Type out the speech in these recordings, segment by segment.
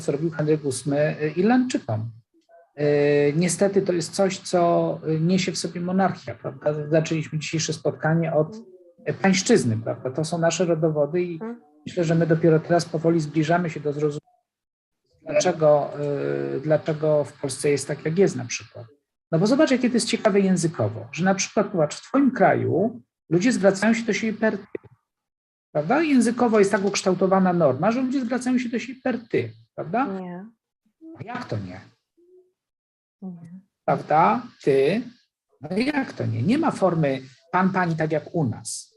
co robił Henryk VIII Irlandczykom. Niestety to jest coś, co niesie w sobie monarchia, prawda? Zaczęliśmy dzisiejsze spotkanie od pańszczyzny, prawda? To są nasze rodowody i myślę, że my dopiero teraz powoli zbliżamy się do zrozumienia, dlaczego w Polsce jest tak, jak jest na przykład. No bo zobacz, jakie to jest ciekawe językowo, że na przykład, zobacz, w twoim kraju ludzie zwracają się do siebie per ty, prawda? Językowo jest tak ukształtowana norma, że ludzie zwracają się do siebie per ty, prawda? Nie. Jak to nie? Nie. Prawda? Ty? No jak to nie? Nie ma formy pan, pani tak jak u nas.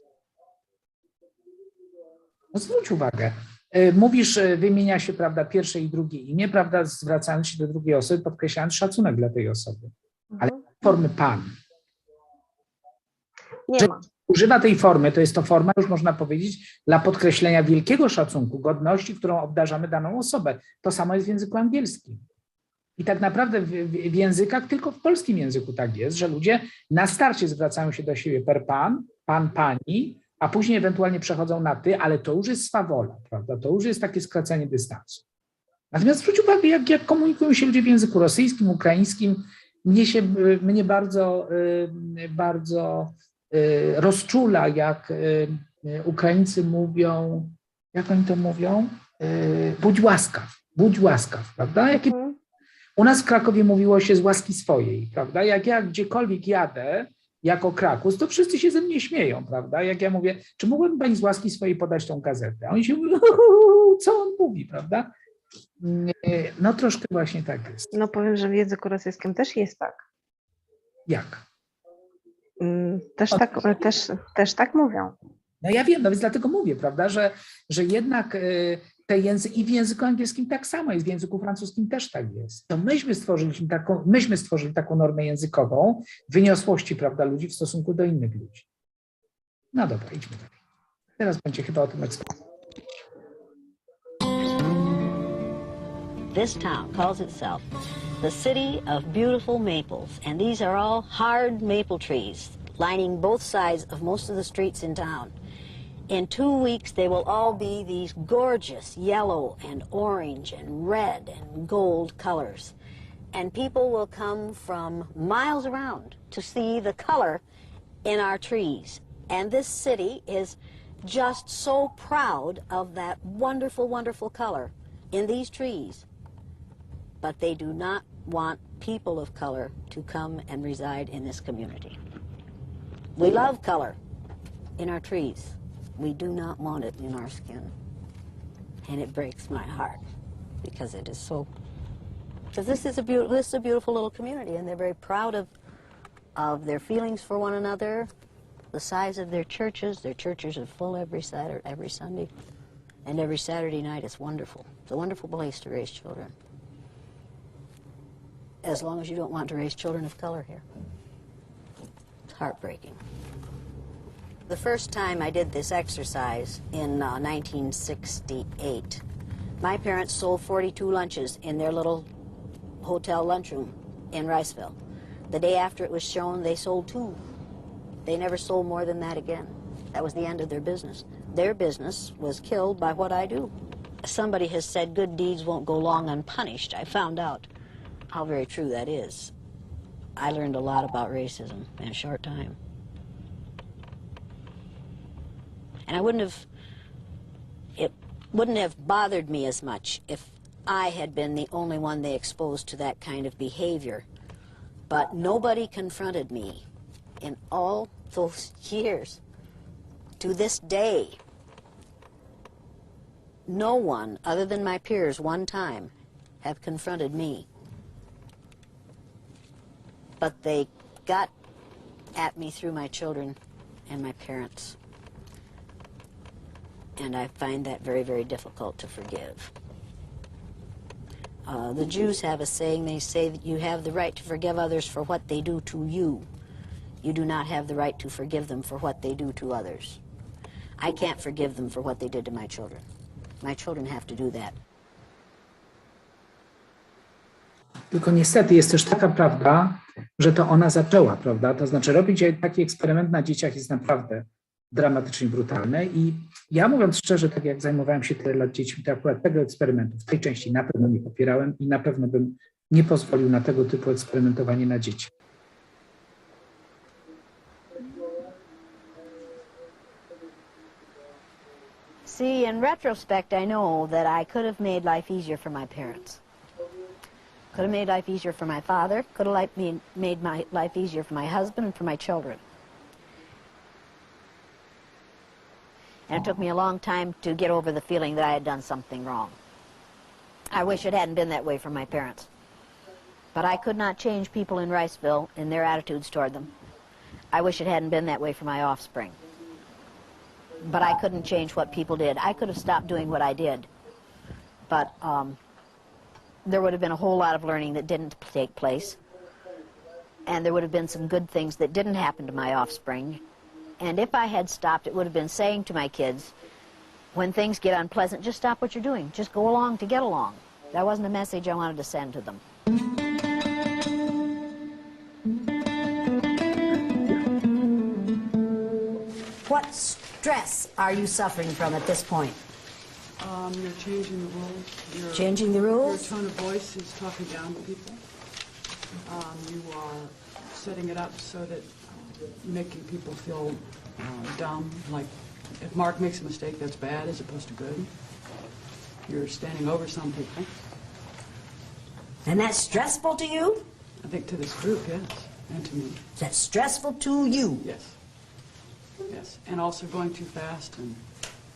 No zwróć uwagę. Mówisz, wymienia się, prawda, pierwsze i drugie imię, prawda, zwracając się do drugiej osoby, podkreślając szacunek dla tej osoby. Ale formy pan. Nie ma. Używa tej formy, to jest to forma, już można powiedzieć, dla podkreślenia wielkiego szacunku, godności, którą obdarzamy daną osobę. To samo jest w języku angielskim. I tak naprawdę w językach, tylko w polskim języku tak jest, że ludzie na starcie zwracają się do siebie per pan, pan, pani, a później ewentualnie przechodzą na ty, ale to już jest swawola, prawda? To już jest takie skracanie dystansu. Natomiast zwróć uwagę, jak komunikują się ludzie w języku rosyjskim, ukraińskim. Mnie bardzo rozczula, jak Ukraińcy mówią, jak oni to mówią? Budź łaskaw, prawda? U nas w Krakowie mówiło się z łaski swojej, prawda? Jak ja gdziekolwiek jadę jako Krakus, to wszyscy się ze mnie śmieją, prawda? Jak ja mówię, czy mógłbym pani z łaski swojej podać tą gazetę? A oni się mówią, co on mówi, prawda? No troszkę właśnie tak jest. No powiem, że w języku rosyjskim też jest tak. Jak? Też tak mówią. No ja wiem, no więc dlatego mówię, prawda, że jednak te języki, i w języku angielskim tak samo jest, w języku francuskim też tak jest. To myśmy stworzyli taką normę językową wyniosłości, prawda, ludzi w stosunku do innych ludzi. No dobra, idźmy dalej. Teraz będzie chyba o tym eksperymentować. This town calls itself the city of beautiful maples, and these are all hard maple trees lining both sides of most of the streets in town. In 2 weeks, they will all be these gorgeous yellow and orange and red and gold colors. And people will come from miles around to see the color in our trees. And this city is just so proud of that wonderful, wonderful color in these trees. But they do not want people of color to come and reside in this community. We love color in our trees. We do not want it in our skin. And it breaks my heart because it is so, because this is a beautiful little community, and they're very proud of their feelings for one another, the size of their churches. Their churches are full every Saturday, every Sunday, and every Saturday night. It's wonderful. It's a wonderful place to raise children. As long as you don't want to raise children of color here. It's heartbreaking. The first time I did this exercise in 1968, my parents sold 42 lunches in their little hotel lunchroom in Riceville. The day after it was shown, they sold 2. They never sold more than that again. That was the end of their business. Their business was killed by what I do. Somebody has said good deeds won't go long unpunished. I found out how very true that is. I learned a lot about racism in a short time. And it wouldn't have bothered me as much if I had been the only one they exposed to that kind of behavior. But nobody confronted me in all those years. To this day, no one other than my peers one time have confronted me. But they got at me through my children and my parents. And I find that very, very difficult to forgive. The Jews have a saying. They say that you have the right to forgive others for what they do to you. You do not have the right to forgive them for what they do to others. I can't forgive them for what they did to my children. My children have to do that. Tylko niestety jest też taka prawda, że to ona zaczęła, prawda? To znaczy robić taki eksperyment na dzieciach jest naprawdę dramatycznie brutalne. I ja, mówiąc szczerze, tak jak zajmowałem się tyle lat dziećmi, to akurat tego eksperymentu w tej części na pewno nie popierałem i na pewno bym nie pozwolił na tego typu eksperymentowanie na dzieci. See, in retrospect, I know that I could have made life easier for my parents. Could have made life easier for my father, could have made my life easier for my husband and for my children. And it took me a long time to get over the feeling that I had done something wrong. I wish it hadn't been that way for my parents. But I could not change people in Riceville in their attitudes toward them. I wish it hadn't been that way for my offspring. But I couldn't change what people did. I could have stopped doing what I did. But there would have been a whole lot of learning that didn't take place. And there would have been some good things that didn't happen to my offspring. And if I had stopped, it would have been saying to my kids, when things get unpleasant, just stop what you're doing. Just go along to get along. That wasn't a message I wanted to send to them. What stress are you suffering from at this point? You're changing the rules. Changing the rules? Your tone of voice is talking down to people. You are setting it up so that making people feel dumb. Like if Mark makes a mistake, that's bad as opposed to good. You're standing over some people. And that's stressful to you? I think to this group, yes, and to me. Is that stressful to you? Yes. Yes, and also going too fast and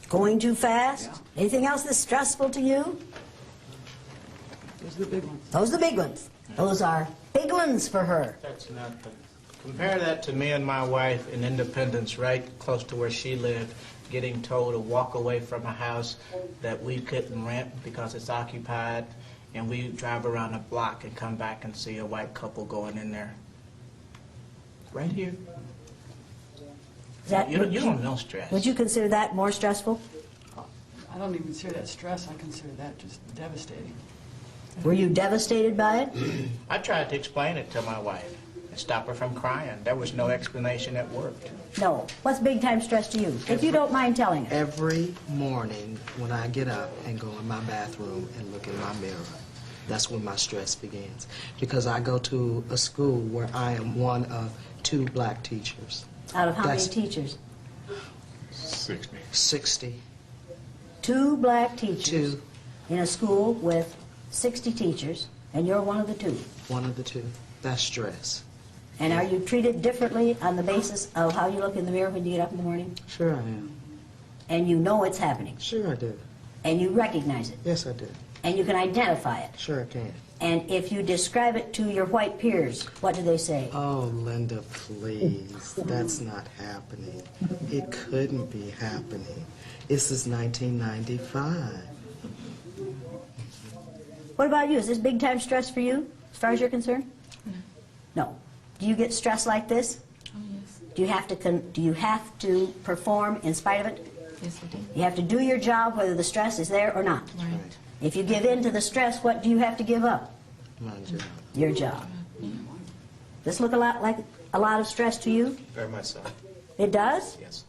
Going too fast? Yeah. Anything else that's stressful to you? those are the big ones. Those are the big ones. Those are big ones for her. That's nothing. Compare that to me and my wife in Independence, right close to where she lived, getting told to walk away from a house that we couldn't rent because it's occupied, and we drive around the block and come back and see a white couple going in there. Right here. Is that, You don't know stress. would you consider that more stressful? I don't even consider that stress. I consider that just devastating. Were you devastated by it? I tried to explain it to my wife and stop her from crying. There was no explanation that worked. No. What's big time stress to you? If you don't mind telling us. Every morning when I get up and go in my bathroom and look in my mirror, that's when my stress begins. Because I go to a school where I am one of 2 black teachers. Out of how many That's- teachers? 60. 2 black teachers 2. in a school with 60 teachers, and you're one of the 2. One of the 2. That's stress. And are you treated differently on the basis of how you look in the mirror when you get up in the morning? Sure I am. And you know it's happening, Sure I do. and you recognize it, Yes, I do. and you can identify it. Sure I can. And if you describe it to your white peers, what do they say? Oh, Linda, please. That's not happening. It couldn't be happening. This is 1995. What about you? Is this big time stress for you, as far as you're concerned? No. Do you get stressed like this? Oh, yes. Do you have to perform in spite of it? Yes, I do. You have to do your job whether the stress is there or not. Right. If you give in to the stress, what do you have to give up? My job. Your job. This look a lot like a lot of stress to you? Very much so. It does? Yes.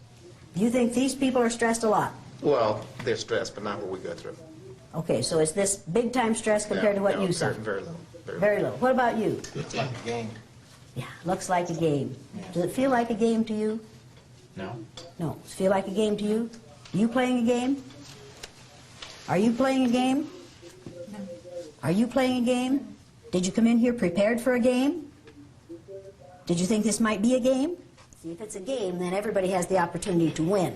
You think these people are stressed a lot? Well, they're stressed, but not what we go through. Okay, so is this big time stress compared to what you very, suffer? very low. Very low. What about you? It's like a game. Yeah, looks like a game. Does it feel like a game to you? No. No. Does it feel like a game to you? You playing a game? Are you playing a game? No. Are you playing a game? Did you come in here prepared for a game? Did you think this might be a game? See, if it's a game, then everybody has the opportunity to win.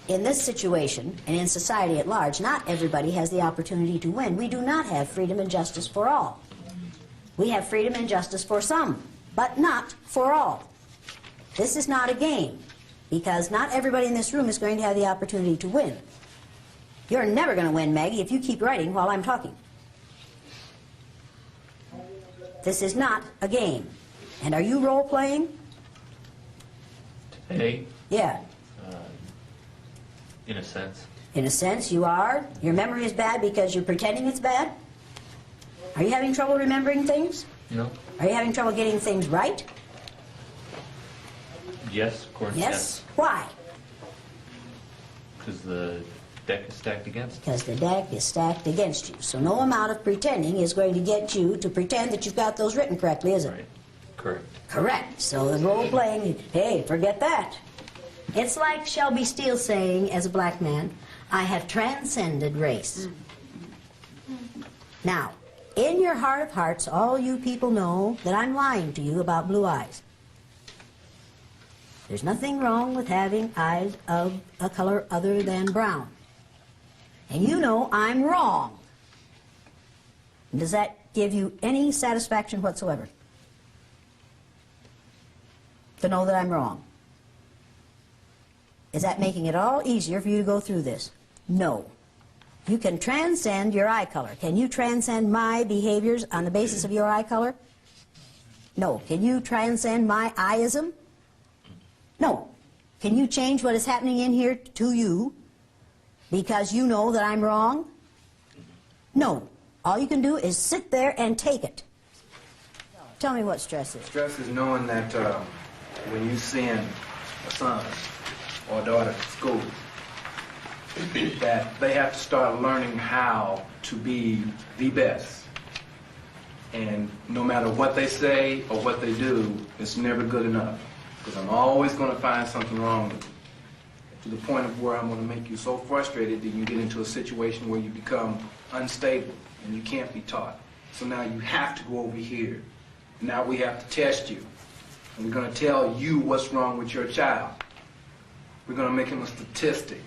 In this situation, and in society at large, not everybody has the opportunity to win. We do not have freedom and justice for all. We have freedom and justice for some, but not for all. This is not a game, because not everybody in this room is going to have the opportunity to win. You're never going to win, Maggie, if you keep writing while I'm talking. This is not a game. And are you role-playing? Today, Yeah. in a sense. In a sense, you are. Your memory is bad because you're pretending it's bad? Are you having trouble remembering things? No? Are you having trouble getting things right? Yes, of course. Yes? Why? Because the deck is stacked against it. Because the deck is stacked against you. So no amount of pretending is going to get you to pretend that you've got those written correctly, is it? Right. Correct. Correct. So the role playing, hey, forget that. It's like Shelby Steele saying, as a black man, I have transcended race. Now, in your heart of hearts, all you people know that I'm lying to you about blue eyes. There's nothing wrong with having eyes of a color other than brown. And you know I'm wrong. Does that give you any satisfaction whatsoever? To know that I'm wrong? Is that making it all easier for you to go through this? No. You can transcend your eye color. Can you transcend my behaviors on the basis of your eye color? No. Can you transcend my eyeism? No. Can you change what is happening in here to you because you know that I'm wrong? No. All you can do is sit there and take it. Tell me what stress is. Stress is knowing that when you send a son or a daughter to school, that they have to start learning how to be the best. And no matter what they say or what they do, it's never good enough. Because I'm always going to find something wrong with you. To the point of where I'm going to make you so frustrated that you get into a situation where you become unstable and you can't be taught. So now you have to go over here. Now we have to test you. And we're going to tell you what's wrong with your child. We're going to make him a statistic.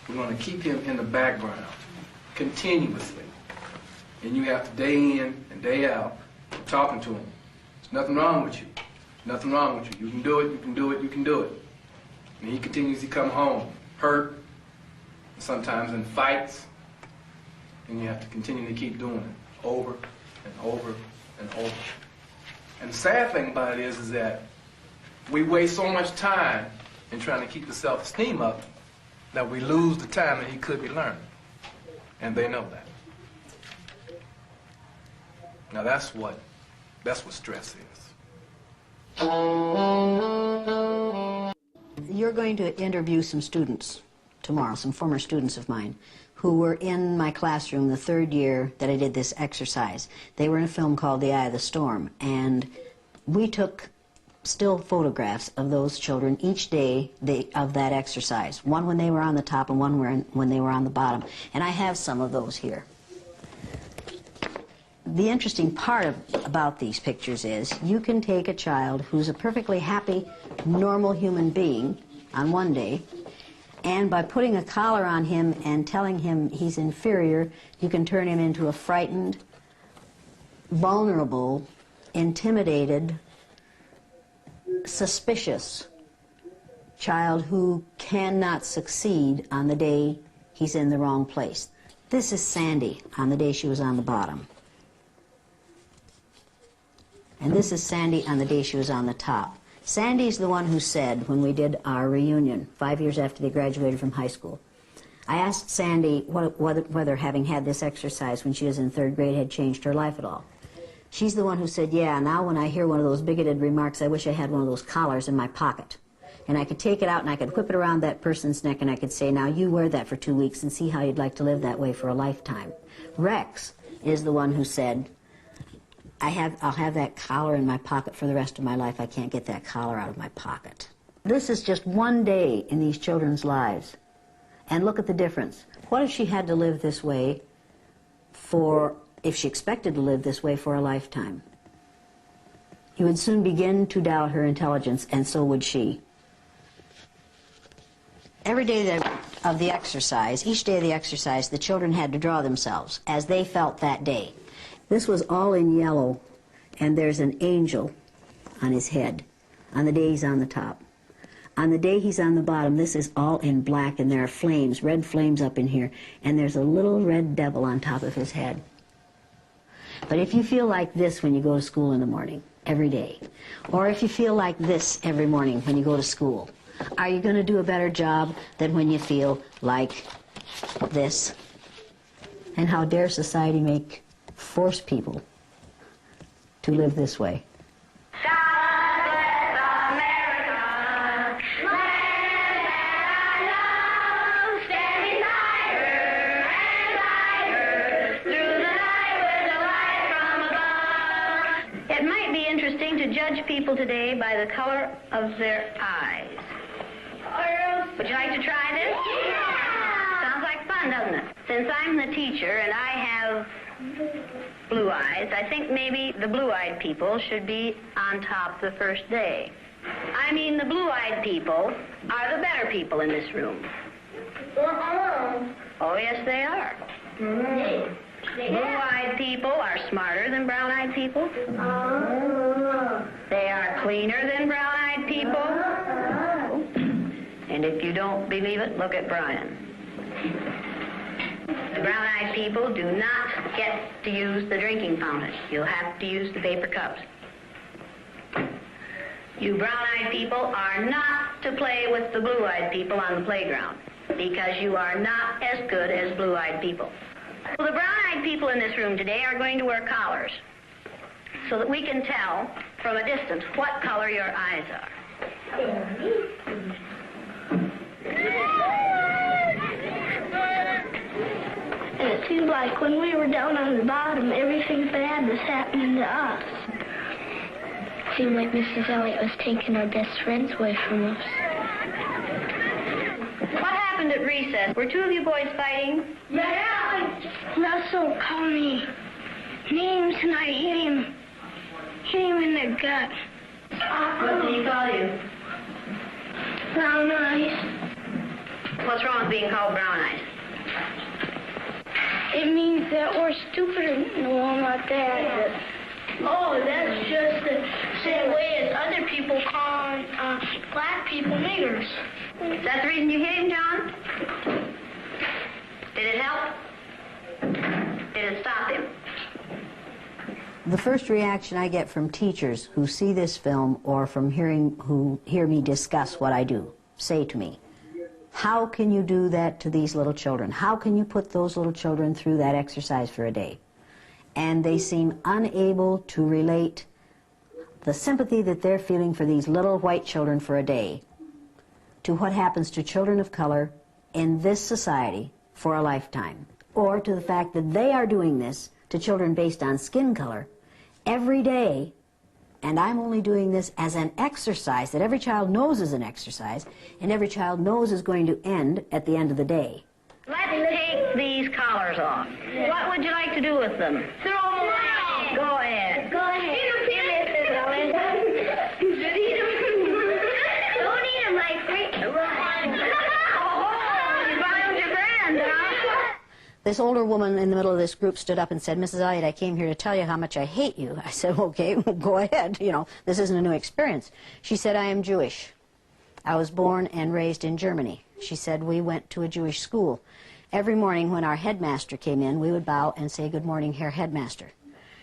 We're going to keep him in the background continuously. And you have to day in and day out talking to him. There's nothing wrong with you. Nothing wrong with you. You can do it, you can do it, you can do it. And he continues to come home hurt, sometimes in fights, and you have to continue to keep doing it over and over and over. And the sad thing about it is that we waste so much time in trying to keep the self-esteem up that we lose the time that he could be learning. And they know that. Now that's what stress is. You're going to interview some students tomorrow, some former students of mine, who were in my classroom the third year that I did this exercise. They were in a film called The Eye of the Storm, and we took still photographs of those children each day of that exercise, one when they were on the top and one when they were on the bottom. And I have some of those here. The interesting part about these pictures is you can take a child who's a perfectly happy, normal human being on one day, and by putting a collar on him and telling him he's inferior, you can turn him into a frightened, vulnerable, intimidated, suspicious child who cannot succeed on the day he's in the wrong place. This is Sandy on the day she was on the bottom. And this is Sandy on the day she was on the top. Sandy's the one who said, when we did our reunion, 5 years after they graduated from high school, I asked Sandy whether having had this exercise when she was in third grade had changed her life at all. She's the one who said, yeah, now when I hear one of those bigoted remarks, I wish I had one of those collars in my pocket. And I could take it out and I could whip it around that person's neck and I could say, now you wear that for 2 weeks and see how you'd like to live that way for a lifetime. Rex is the one who said, I'll have that collar in my pocket for the rest of my life. I can't get that collar out of my pocket. This is just one day in these children's lives. And look at the difference. What if she had to live this way if she expected to live this way for a lifetime? You would soon begin to doubt her intelligence, and so would she. Every day of the exercise, each day of the exercise, the children had to draw themselves as they felt that day. This was all in yellow, and there's an angel on his head on the day he's on the top. On the day he's on the bottom, this is all in black, and there are flames, red flames up in here, and there's a little red devil on top of his head. But if you feel like this when you go to school in the morning, every day, or if you feel like this every morning when you go to school, are you going to do a better job than when you feel like this? And how dare society force people to live this way? God bless America. to judge people today by the color of their eyes. Would you like to try this? Yeah! Sounds like fun, doesn't it? Since I'm the teacher and I have blue eyes, I think maybe the blue-eyed people should be on top the first day. I mean, the blue-eyed people are the better people in this room. Oh, yes, they are. Blue-eyed people are smarter than brown-eyed people. They are cleaner than brown-eyed people. And if you don't believe it, look at Brian. The brown-eyed people do not get to use the drinking fountain. You'll have to use the paper cups. You brown-eyed people are not to play with the blue-eyed people on the playground because you are not as good as blue-eyed people. Well, the brown-eyed people in this room today are going to wear collars so that we can tell from a distance what color your eyes are. And it seemed like when we were down on the bottom, everything bad was happening to us. It seemed like Mrs. Elliott was taking our best friends away from us. What happened at recess? Were two of you boys fighting? Yeah! Russell called me names and I hit him in the gut. What did he call you? Brown eyes. What's wrong with being called brown eyes? It means that we're stupider. No, not that. Oh, that's just the same way as other people call black people niggers. Is that the reason you hit him, John? Did it help? Did it stop him? The first reaction I get from teachers who see this film or from who hear me discuss what I do say to me, how can you do that to these little children? How can you put those little children through that exercise for a day? And they seem unable to relate the sympathy that they're feeling for these little white children for a day to what happens to children of color in this society for a lifetime, or to the fact that they are doing this to children based on skin color every day, and I'm only doing this as an exercise that every child knows is an exercise, and every child knows is going to end at the end of the day. Let's take these collars off. What would you like to do with them? Throw them away. Go ahead. Go ahead. Don't eat them like This older woman in the middle of this group stood up and said, Mrs. Elliott, I came here to tell you how much I hate you. I said, okay, well, go ahead. You know, this isn't a new experience. She said, I am Jewish. I was born and raised in Germany. She said, we went to a Jewish school. Every morning when our headmaster came in, we would bow and say, good morning, Herr Headmaster.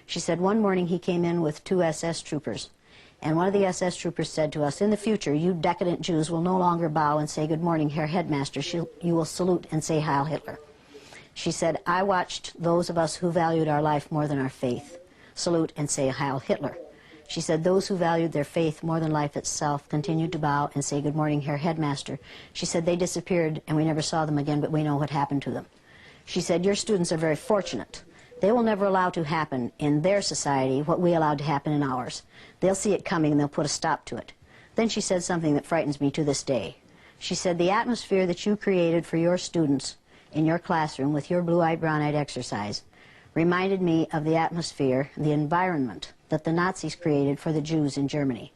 She said, one morning he came in with 2 SS troopers. And one of the SS troopers said to us, in the future, you decadent Jews will no longer bow and say, good morning, Herr Headmaster. You will salute and say, Heil Hitler. She said, I watched those of us who valued our life more than our faith salute and say Heil Hitler. She said, those who valued their faith more than life itself continued to bow and say, good morning, Herr Headmaster. She said, they disappeared and we never saw them again, but we know what happened to them. She said, your students are very fortunate. They will never allow to happen in their society what we allowed to happen in ours. They'll see it coming and they'll put a stop to it. Then she said something that frightens me to this day. She said, the atmosphere that you created for your students in your classroom with your blue-eyed, brown-eyed exercise reminded me of the atmosphere, the environment that the Nazis created for the Jews in Germany.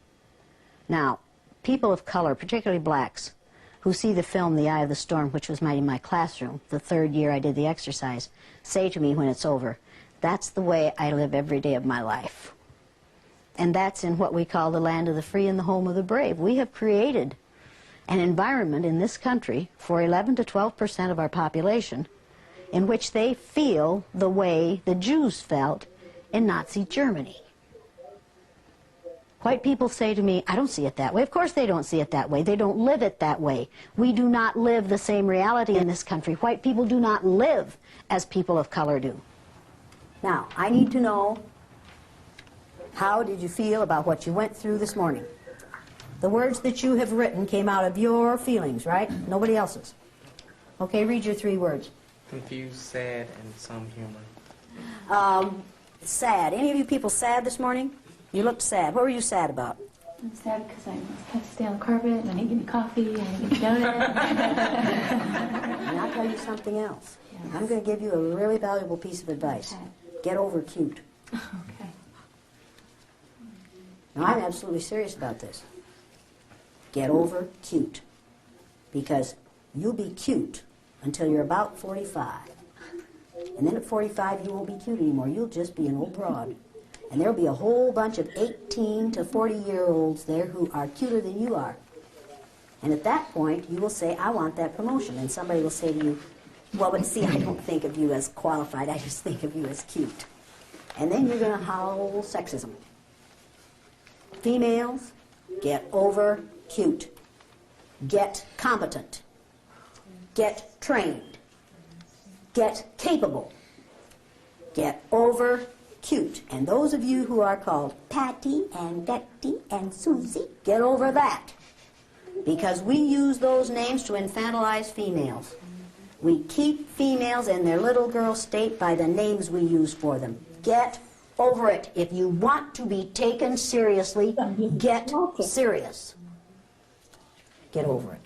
Now, people of color, particularly blacks, who see the film The Eye of the Storm, which was in my classroom, the 3rd year I did the exercise, say to me when it's over, that's the way I live every day of my life. And that's in what we call the land of the free and the home of the brave. We have created an environment in this country for 11 to 12% of our population in which they feel the way the Jews felt in Nazi Germany. White people say to me, I don't see it that way. Of course they don't see it that way. They don't live it that way. We do not live the same reality in this country. White people do not live as people of color do. Now, I need to know, how did you feel about what you went through this morning? The words that you have written came out of your feelings, right? Nobody else's. Okay, read your 3 words. Confused, sad, and some humor. Sad. Any of you people sad this morning? You looked sad. What were you sad about? I'm sad because I had to stay on the carpet and I didn't get any coffee and I didn't get any donut. And I'll tell you something else. Yes. I'm going to give you a really valuable piece of advice. Okay. Get over cute. Okay. Now, I'm absolutely serious about this. Get over cute. Because you'll be cute until you're about 45. And then at 45, you won't be cute anymore. You'll just be an old broad. And there'll be a whole bunch of 18 to 40-year-olds there who are cuter than you are. And at that point, you will say, I want that promotion. And somebody will say to you, well, but see, I don't think of you as qualified. I just think of you as cute. And then you're going to howl sexism. Females, get over cute. Get competent. Get trained. Get capable. Get over cute. And those of you who are called Patty and Betty and Susie, get over that. Because we use those names to infantilize females. We keep females in their little girl state by the names we use for them. Get over it. If you want to be taken seriously, get serious. Get over it.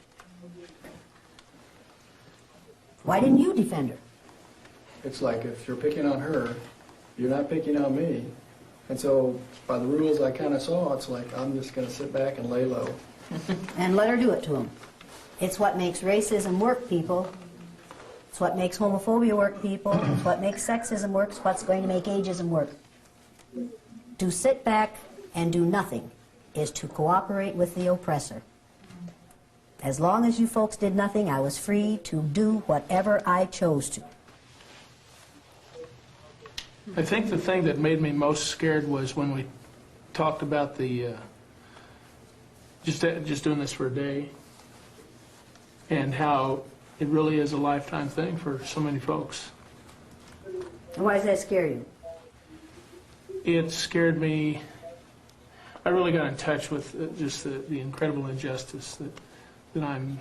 Why didn't you defend her? It's like if you're picking on her, you're not picking on me. And so by the rules I kind of saw, it's like I'm just going to sit back and lay low. And let her do it to them. It's what makes racism work, people. It's what makes homophobia work, people. It's what makes sexism work. It's what's going to make ageism work. To sit back and do nothing is to cooperate with the oppressor. As long as you folks did nothing, I was free to do whatever I chose to. I think the thing that made me most scared was when we talked about the just doing this for a day, and how it really is a lifetime thing for so many folks. And why does that scare you? It scared me. I really got in touch with just the incredible injustice that I'm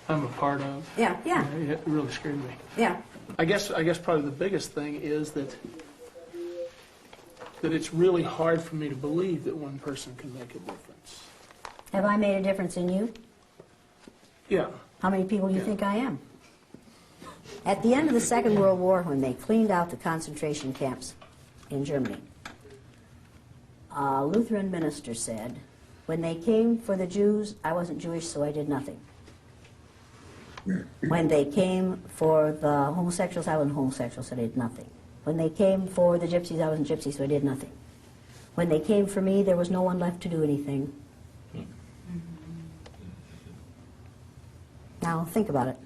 a part of. Yeah, yeah. It really scared me. Yeah. I guess probably the biggest thing is that it's really hard for me to believe that one person can make a difference. Have I made a difference in you? Yeah. How many people do you think I am? At the end of the Second World War, when they cleaned out the concentration camps in Germany, a Lutheran minister said, when they came for the Jews, I wasn't Jewish, so I did nothing. When they came for the homosexuals, I wasn't homosexual, so I did nothing. When they came for the gypsies, I wasn't gypsy, so I did nothing. When they came for me, there was no one left to do anything. Now, think about it.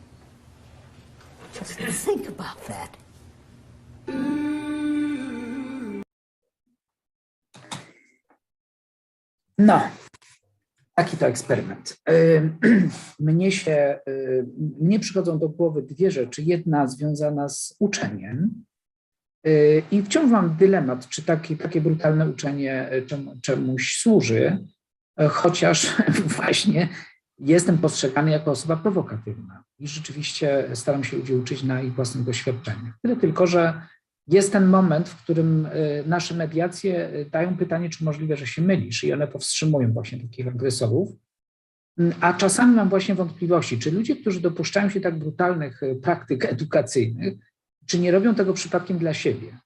Just think about that. No, taki to eksperyment. Mnie przychodzą do głowy dwie rzeczy. Jedna związana z uczeniem i wciąż mam dylemat, czy takie brutalne uczenie czemuś służy, chociaż właśnie jestem postrzegany jako osoba prowokatywna i rzeczywiście staram się ludzi uczyć na ich własnych doświadczeniach. Tyle tylko, że jest ten moment, w którym nasze mediacje dają pytanie, czy możliwe, że się mylisz, i one powstrzymują właśnie takich agresorów. A czasami mam właśnie wątpliwości, czy ludzie, którzy dopuszczają się tak brutalnych praktyk edukacyjnych, czy nie robią tego przypadkiem dla siebie.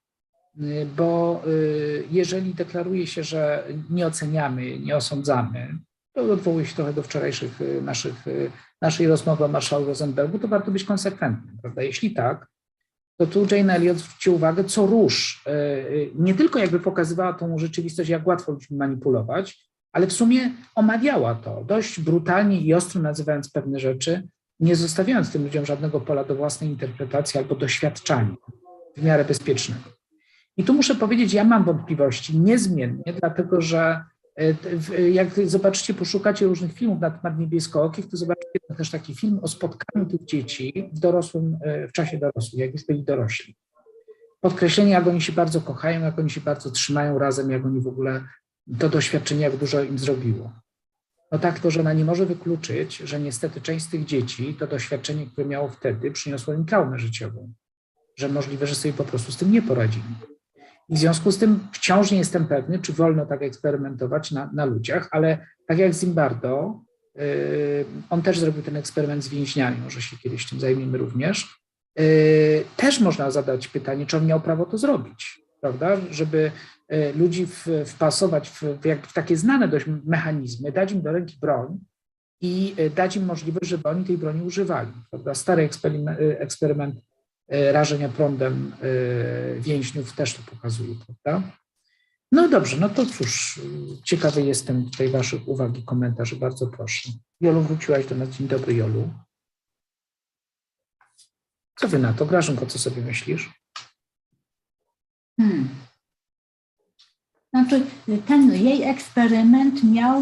Bo jeżeli deklaruje się, że nie oceniamy, nie osądzamy, to odwołuję się trochę do wczorajszych naszej rozmowy o marszałku Rosenbergu, to warto być konsekwentnym, prawda? Jeśli tak, to tu Jane Elliot zwróci uwagę, co róż nie tylko jakby pokazywała tą rzeczywistość, jak łatwo ludźmi manipulować, ale w sumie omawiała to dość brutalnie i ostro, nazywając pewne rzeczy, nie zostawiając tym ludziom żadnego pola do własnej interpretacji albo doświadczania w miarę bezpiecznego. I tu muszę powiedzieć, ja mam wątpliwości niezmiennie, dlatego że jak zobaczycie, poszukacie różnych filmów na temat Niebieskookich, to zobaczycie też taki film o spotkaniu tych dzieci w czasie dorosłym, jak już byli dorośli. Podkreślenie, jak oni się bardzo kochają, jak oni się bardzo trzymają razem, jak oni w ogóle to doświadczenie, jak dużo im zrobiło. No tak, to żona nie może wykluczyć, że niestety część z tych dzieci to doświadczenie, które miało wtedy, przyniosło im traumę życiową, że możliwe, że sobie po prostu z tym nie poradzili. I w związku z tym wciąż nie jestem pewny, czy wolno tak eksperymentować na ludziach, ale tak jak Zimbardo, on też zrobił ten eksperyment z więźniami, może się kiedyś tym zajmiemy również. Też można zadać pytanie, czy on miał prawo to zrobić, prawda? Żeby ludzi wpasować w takie znane dość mechanizmy, dać im do ręki broń i dać im możliwość, żeby oni tej broni używali, prawda? Stary eksperyment rażenia prądem więźniów też to pokazuje, prawda? No dobrze, no to cóż, ciekawy jestem tutaj waszych uwag i komentarzy, bardzo proszę. Jolu, wróciłaś do nas. Dzień dobry, Jolu. Co wy na to? Grażynko, co sobie myślisz? Znaczy, ten jej eksperyment miał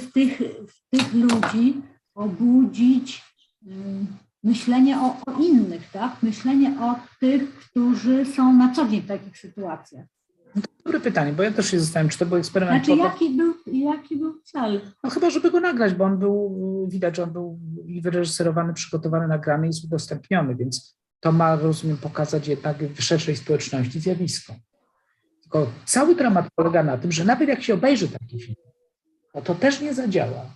w tych ludzi obudzić myślenie o innych, tak? Myślenie o tych, którzy są na co dzień w takich sytuacjach. Dobre pytanie, bo ja też się zastanawiam, czy to był eksperyment. Znaczy, jaki był cel? No chyba, żeby go nagrać, bo on był, widać, że on był i wyreżyserowany, przygotowany, nagrany i jest udostępniony, więc to ma, rozumiem, pokazać jednak w szerszej społeczności zjawisko. Tylko cały dramat polega na tym, że nawet jak się obejrzy taki film, no to też nie zadziała.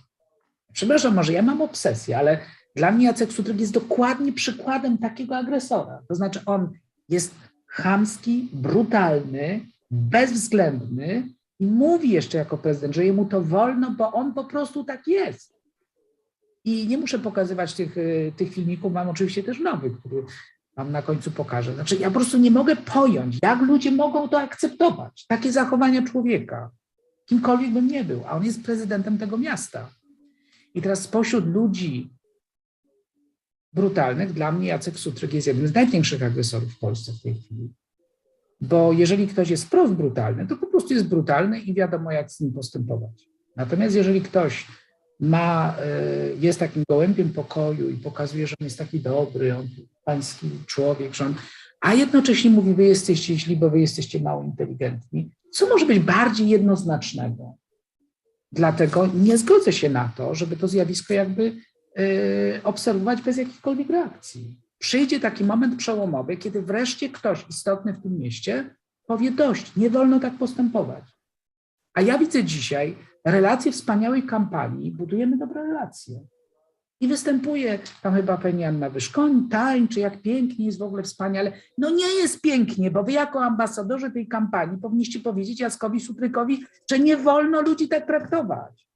Przepraszam, może ja mam obsesję, ale dla mnie Jacek Sutryk jest dokładnie przykładem takiego agresora. To znaczy on jest chamski, brutalny, bezwzględny i mówi jeszcze jako prezydent, że jemu to wolno, bo on po prostu tak jest. I nie muszę pokazywać tych filmików, mam oczywiście też nowy, który wam na końcu pokażę. Znaczy ja po prostu nie mogę pojąć, jak ludzie mogą to akceptować, takie zachowania człowieka, kimkolwiek bym nie był, a on jest prezydentem tego miasta. I teraz spośród ludzi brutalnych, dla mnie Jacek Sutryk jest jednym z największych agresorów w Polsce w tej chwili. Bo jeżeli ktoś jest wprost brutalny, to po prostu jest brutalny i wiadomo, jak z nim postępować. Natomiast jeżeli ktoś jest takim gołębiem pokoju i pokazuje, że on jest taki dobry, on pański człowiek, że on, a jednocześnie mówi, wy jesteście źli, bo wy jesteście mało inteligentni, co może być bardziej jednoznacznego? Dlatego nie zgodzę się na to, żeby to zjawisko jakby obserwować bez jakichkolwiek reakcji. Przyjdzie taki moment przełomowy, kiedy wreszcie ktoś istotny w tym mieście powie dość, nie wolno tak postępować. A ja widzę dzisiaj relacje wspaniałej kampanii, budujemy dobre relacje. I występuje tam chyba pani Anna Wyszkoń, tańczy, jak pięknie jest w ogóle wspaniale. No nie jest pięknie, bo wy jako ambasadorzy tej kampanii powinniście powiedzieć Jackowi Sutrykowi, że nie wolno ludzi tak traktować.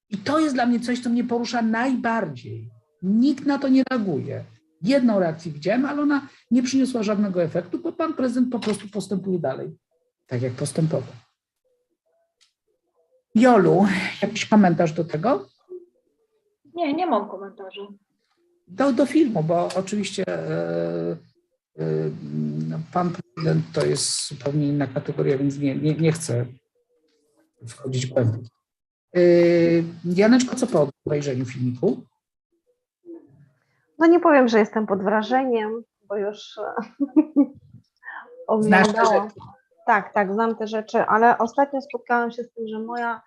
I to jest dla mnie coś, co mnie porusza najbardziej. Nikt na to nie reaguje. Jedną reakcję widziałem, ale ona nie przyniosła żadnego efektu, bo pan prezydent po prostu postępuje dalej, tak jak postępował. Jolu, jakiś komentarz do tego? Nie mam komentarzy. Do filmu, bo oczywiście pan prezydent to jest zupełnie inna kategoria, więc nie chcę wchodzić głębiej. Janeczko, co po obejrzeniu filmiku? No nie powiem, że jestem pod wrażeniem, bo już oglądałam. Tak, znam te rzeczy, ale ostatnio spotkałam się z tym, że moja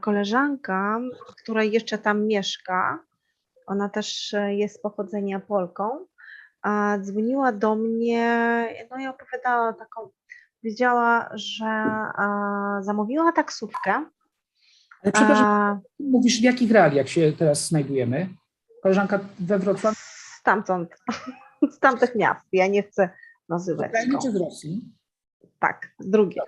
koleżanka, która jeszcze tam mieszka, ona też jest z pochodzenia Polką, dzwoniła do mnie, no i opowiadała powiedziała, że zamówiła taksówkę. Ale przepraszam, mówisz, w jakich realiach się teraz znajdujemy? Koleżanka we Wrocławiu? Stamtąd, z tamtych miast, ja nie chcę nazywać. Z Ukrainy czy z Rosji? Tak, drugie.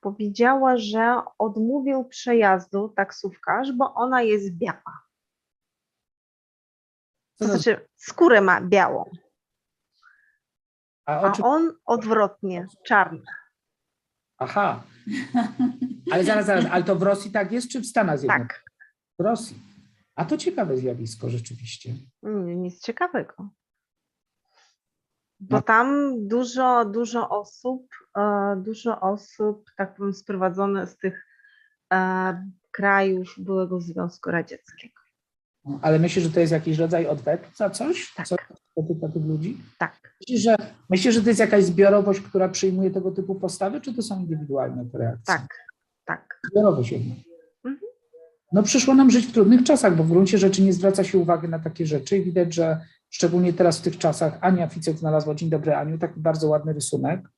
Powiedziała, że odmówił przejazdu taksówkarz, bo ona jest biała. To znaczy skórę ma białą, a on odwrotnie, czarny. Aha, ale zaraz, ale to w Rosji tak jest, czy w Stanach Zjednoczonych? Tak. W Rosji. A to ciekawe zjawisko rzeczywiście. Nic ciekawego. Bo tam dużo osób, tak powiem, sprowadzone z tych krajów byłego Związku Radzieckiego. Ale myślisz, że to jest jakiś rodzaj odwetu za coś? Tak. Co dotyka tych ludzi? Tak. Myślisz, że to jest jakaś zbiorowość, która przyjmuje tego typu postawy, czy to są indywidualne te reakcje? Tak. Zbiorowość jednak. No przyszło nam żyć w trudnych czasach, bo w gruncie rzeczy nie zwraca się uwagi na takie rzeczy i widać, że Szczególnie teraz w tych czasach. Ania Ficek znalazła, dzień dobry Aniu, taki bardzo ładny rysunek.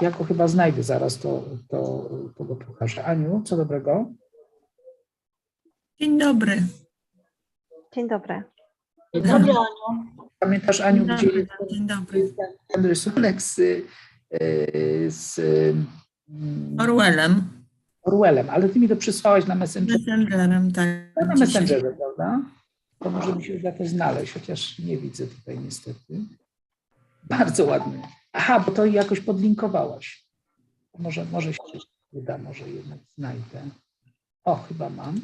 Ja go chyba znajdę zaraz, to go pokażę. Aniu, co dobrego? Dzień dobry. Dzień dobry. Dzień dobry, Aniu. Pamiętasz, Aniu, gdzie jest Dzień dobry. ten rysunek z Orwellem, ale ty mi to przysłałaś na Messengerze. Messengerem, tak. Na Messengerze, prawda? To może mi się uda to znaleźć, chociaż nie widzę tutaj niestety. Bardzo ładny. Aha, bo to jakoś podlinkowałaś. Może się uda, może jednak znajdę. O, chyba mam.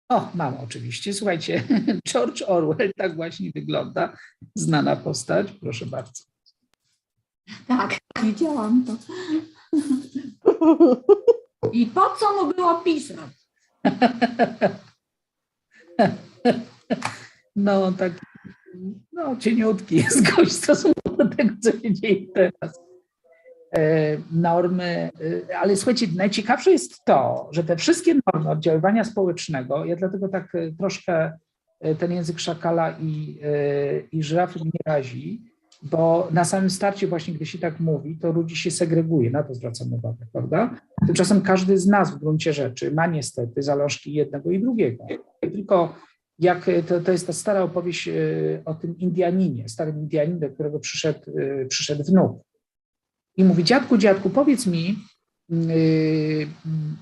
O, mam oczywiście. Słuchajcie, George Orwell tak właśnie wygląda. Znana postać, proszę bardzo. Tak, widziałam to. I po co mu było pisać? No, tak, no, cieniutki jest gość w stosunku do tego, co się dzieje teraz. Normy, ale słuchajcie, najciekawsze jest to, że te wszystkie normy oddziaływania społecznego, ja dlatego tak troszkę ten język szakala i żyrafy mnie razi, bo na samym starcie właśnie, gdy się tak mówi, to ludzi się segreguje, na to zwracam uwagę, prawda? Tymczasem każdy z nas w gruncie rzeczy ma niestety zalążki jednego i drugiego. Tylko jak to jest ta stara opowieść o tym Indianinie, starym Indianinie, do którego przyszedł wnuk. I mówi, dziadku, powiedz mi,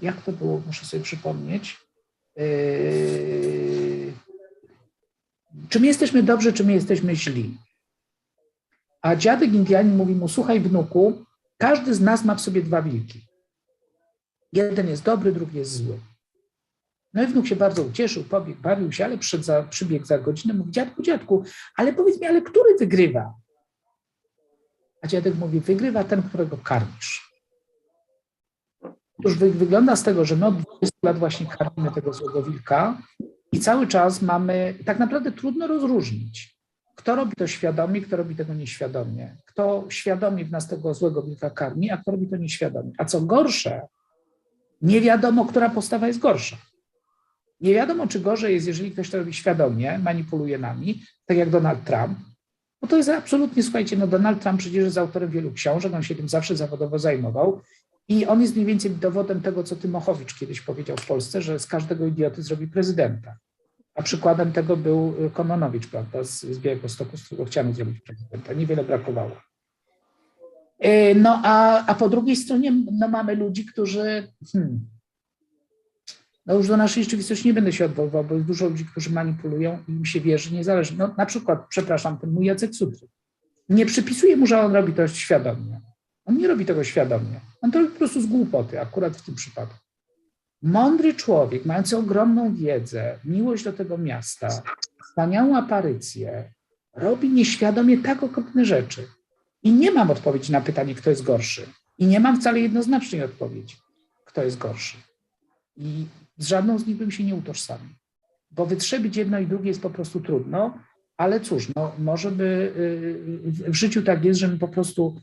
jak to było, muszę sobie przypomnieć, czy my jesteśmy dobrzy, czy my jesteśmy źli? A dziadek Indianin mówi mu, słuchaj wnuku, każdy z nas ma w sobie dwa wilki. Jeden jest dobry, drugi jest zły. No i wnuk się bardzo ucieszył, pobiegł, bawił się, ale przybiegł za godzinę, mówi, dziadku, ale powiedz mi, ale który wygrywa? A dziadek mówi, wygrywa ten, którego karmisz. Otóż wygląda z tego, że my od 20 lat właśnie karmimy tego złego wilka i cały czas mamy, tak naprawdę trudno rozróżnić, kto robi to świadomie, kto robi tego nieświadomie. Kto świadomie w nas tego złego wilka karmi, a kto robi to nieświadomie. A co gorsze, nie wiadomo, która postawa jest gorsza. Nie wiadomo, czy gorzej jest, jeżeli ktoś to robi świadomie, manipuluje nami, tak jak Donald Trump. No to jest absolutnie, słuchajcie, no Donald Trump przecież jest autorem wielu książek, on się tym zawsze zawodowo zajmował i on jest mniej więcej dowodem tego, co Tymochowicz kiedyś powiedział w Polsce, że z każdego idioty zrobi prezydenta. A przykładem tego był Kononowicz, prawda, z Białegostoku, z którego chciano zrobić prezydenta. Niewiele brakowało. No a po drugiej stronie no, mamy ludzi, którzy no już do naszej rzeczywistości nie będę się odwoływał, bo jest dużo ludzi, którzy manipulują i im się wierzy, niezależnie. No, na przykład, przepraszam, ten mój Jacek Sutry. Nie przypisuję mu, że on robi to świadomie. On nie robi tego świadomie. On to robi po prostu z głupoty, akurat w tym przypadku. Mądry człowiek, mający ogromną wiedzę, miłość do tego miasta, wspaniałą aparycję, robi nieświadomie tak okropne rzeczy. I nie mam odpowiedzi na pytanie, kto jest gorszy. I nie mam wcale jednoznacznej odpowiedzi, kto jest gorszy. I z żadną z nich bym się nie utożsamił. Bo wytrzebić jedno i drugie jest po prostu trudno, ale cóż, no może by w życiu tak jest, że my po prostu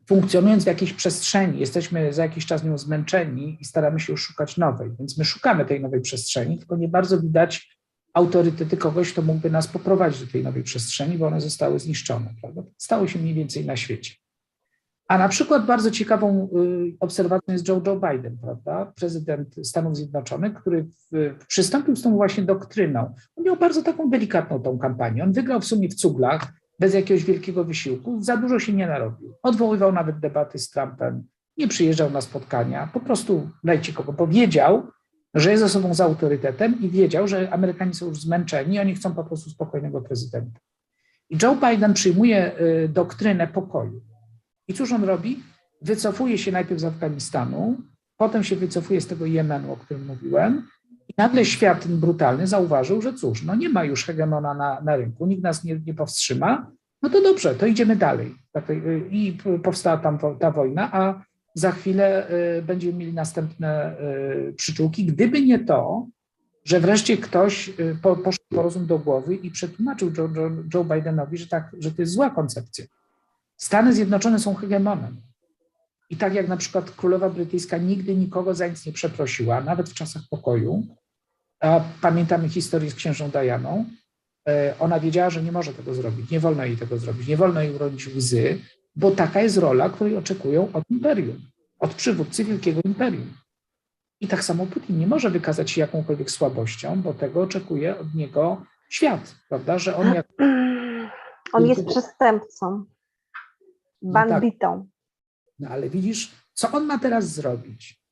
funkcjonując w jakiejś przestrzeni, jesteśmy za jakiś czas nią zmęczeni i staramy się już szukać nowej. Więc my szukamy tej nowej przestrzeni, tylko nie bardzo widać autorytety kogoś, kto mógłby nas poprowadzić do tej nowej przestrzeni, bo one zostały zniszczone. Prawda? Stało się mniej więcej na świecie. A na przykład bardzo ciekawą obserwacją jest Joe Biden, prawda? Prezydent Stanów Zjednoczonych, który przystąpił z tą właśnie doktryną. On miał bardzo taką delikatną tą kampanię. On wygrał w sumie w cuglach, bez jakiegoś wielkiego wysiłku, za dużo się nie narobił. Odwoływał nawet debaty z Trumpem, nie przyjeżdżał na spotkania, po prostu dajcie kogo, bo wiedział, że jest osobą z autorytetem i wiedział, że Amerykanie są już zmęczeni i oni chcą po prostu spokojnego prezydenta. I Joe Biden przyjmuje doktrynę pokoju. I cóż on robi? Wycofuje się najpierw z Afganistanu, potem się wycofuje z tego Jemenu, o którym mówiłem, i nagle świat ten brutalny zauważył, że cóż, no nie ma już hegemona na rynku, nikt nas nie powstrzyma, no to dobrze, to idziemy dalej. I powstała tam ta wojna, a za chwilę będziemy mieli następne przyczółki, gdyby nie to, że wreszcie ktoś poszedł po rozum do głowy i przetłumaczył Joe Bidenowi, że to jest zła koncepcja. Stany Zjednoczone są hegemonem. I tak jak na przykład królowa brytyjska nigdy nikogo za nic nie przeprosiła, nawet w czasach pokoju, a pamiętamy historię z księżną Dianą, Ona wiedziała, że nie może tego zrobić, nie wolno jej tego zrobić, nie wolno jej urodzić łzy, bo taka jest rola, której oczekują od imperium, od przywódcy wielkiego imperium. I tak samo Putin nie może wykazać się jakąkolwiek słabością, bo tego oczekuje od niego świat, prawda, że on jak... On jest przestępcą, bandytą. No ale widzisz, co on ma teraz zrobić?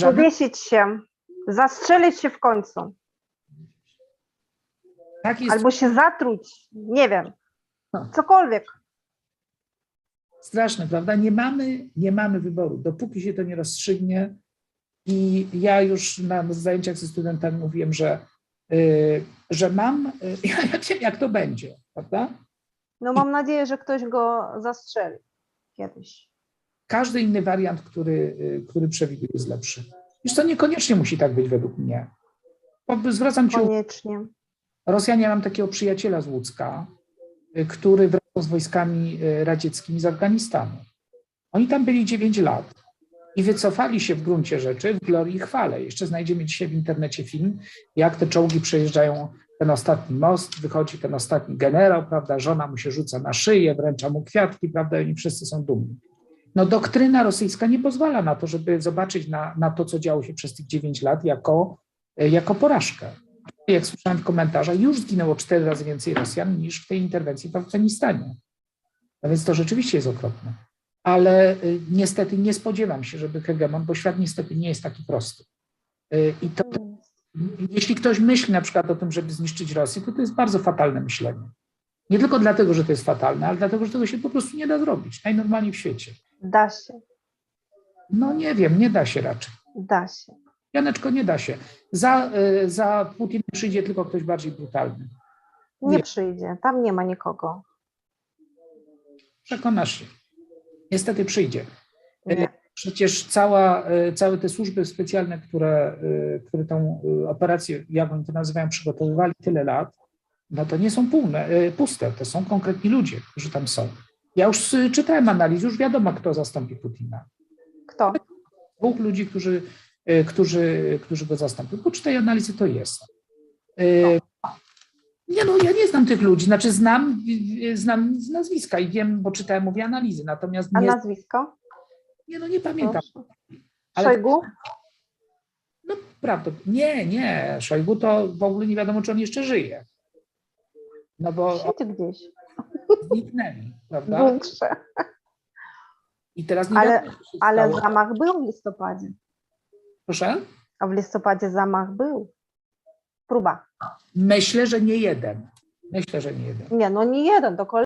Powiesić się, zastrzelić się w końcu. Tak jest... Albo się zatruć, nie wiem, cokolwiek. Straszne, prawda? Nie mamy wyboru, dopóki się to nie rozstrzygnie. I ja już na zajęciach ze studentami mówiłem, że mam, ja wiem, jak to będzie, prawda? No mam nadzieję, że ktoś go zastrzeli kiedyś. Każdy inny wariant, który przewiduję, jest lepszy. Już to niekoniecznie musi tak być według mnie. Zwracam ci uwagę. Koniecznie. Rosjanie, mam takiego przyjaciela z Łódzka, który wracał z wojskami radzieckimi z Afganistanu. Oni tam byli 9 lat i wycofali się w gruncie rzeczy w glorii i chwale. Jeszcze znajdziemy dzisiaj w internecie film, jak te czołgi przejeżdżają ten ostatni most, wychodzi ten ostatni generał, prawda, żona mu się rzuca na szyję, wręcza mu kwiatki, prawda, i oni wszyscy są dumni. No doktryna rosyjska nie pozwala na to, żeby zobaczyć na to, co działo się przez tych 9 lat jako porażkę. Jak słyszałem w komentarzach, już zginęło 4 razy więcej Rosjan niż w tej interwencji w Afganistanie. No więc to rzeczywiście jest okropne. Ale niestety nie spodziewam się, żeby hegemon, bo świat niestety nie jest taki prosty. I to, jeśli ktoś myśli na przykład o tym, żeby zniszczyć Rosję, to jest bardzo fatalne myślenie. Nie tylko dlatego, że to jest fatalne, ale dlatego, że tego się po prostu nie da zrobić, najnormalniej w świecie. Da się. No nie wiem, nie da się raczej. Da się. Janeczko, nie da się. Za Putin przyjdzie tylko ktoś bardziej brutalny. Nie przyjdzie, tam nie ma nikogo. Przekonasz się. Niestety przyjdzie. Nie. Przecież całe te służby specjalne, które tą operację, jak oni to nazywają, przygotowywali tyle lat, no to nie są puste, to są konkretni ludzie, którzy tam są. Ja już czytałem analizy, już wiadomo, kto zastąpi Putina. Kto? 2 ludzi, którzy go zastąpią. Poczytaj analizy, to jest. Nie, no ja nie znam tych ludzi, znaczy znam z nazwiska i wiem, bo czytałem, mówię, analizy, natomiast A nie... nazwisko? Nie, no nie pamiętam. Szojgu? No prawda, nie, Szojgu to w ogóle nie wiadomo, czy on jeszcze żyje. No bo siedzi gdzieś. Zniknęli, prawda? Bunkrze. I teraz nie wiadomo, co się ale stało. zamach był w listopadzie. Proszę? A w listopadzie zamach był. Próba. Myślę, że nie jeden. Nie, no nie jeden, to